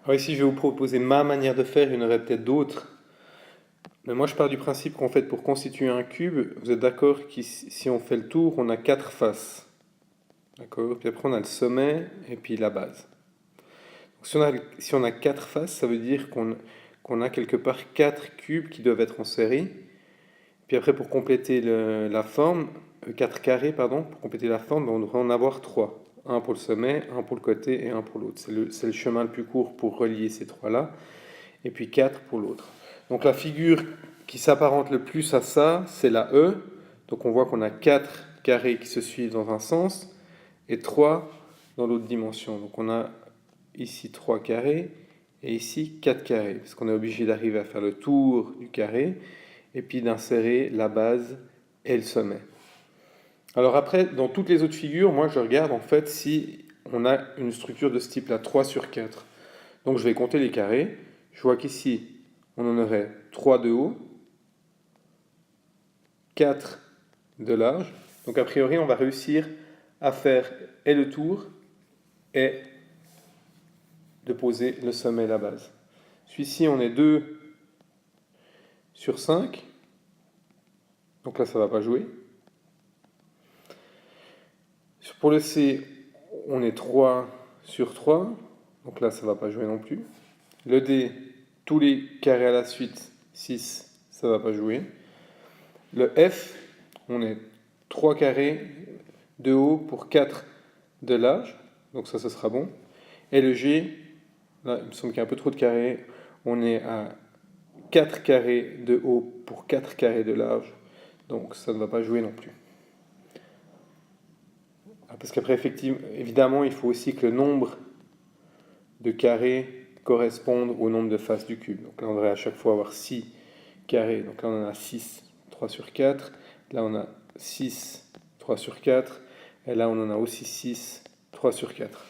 Alors ici, je vais vous proposer ma manière de faire, il y en aurait peut-être d'autres. Mais moi, je pars du principe qu'en fait, pour constituer un cube, vous êtes d'accord que si on fait le tour, on a 4 faces. D'accord? Puis après, on a le sommet et puis la base. Donc, si on a 4 faces, ça veut dire qu'on a quelque part 4 cubes qui doivent être en série. Puis après, pour compléter la forme, 4 carrés, pardon, pour compléter la forme, ben, on devrait en avoir 3. Un pour le sommet, un pour le côté et un pour l'autre. C'est le chemin le plus court pour relier ces trois-là. Et puis 4 pour l'autre. Donc la figure qui s'apparente le plus à ça, c'est la E. Donc on voit qu'on a 4 carrés qui se suivent dans un sens et 3 dans l'autre dimension. Donc on a ici 3 carrés et ici 4 carrés, parce qu'on est obligé d'arriver à faire le tour du carré et puis d'insérer la base et le sommet. Alors après, dans toutes les autres figures, moi je regarde en fait si on a une structure de ce type-là, 3 sur 4. Donc je vais compter les carrés. Je vois qu'ici, on en aurait 3 de haut, 4 de large. Donc a priori, on va réussir à faire et le tour et de poser le sommet et la base. Celui-ci, on est 2 sur 5. Donc là, ça ne va pas jouer. Pour le C, on est 3 sur 3. Donc là, ça ne va pas jouer non plus. Le D, tous les carrés à la suite, 6, ça ne va pas jouer. Le F, on est 3 carrés de haut pour 4 de large. Donc ça, ce sera bon. Et le G, là, il me semble qu'il y a un peu trop de carrés. On est à 4 carrés de haut pour 4 carrés de large. Donc ça ne va pas jouer non plus. Parce qu'après, évidemment, il faut aussi que le nombre de carrés corresponde au nombre de faces du cube. Donc là, on devrait à chaque fois avoir 6 carrés. Donc là, on en a 6, 3 sur 4. Là, on a 6, 3 sur 4. Et là, on en a aussi 6, 3 sur 4.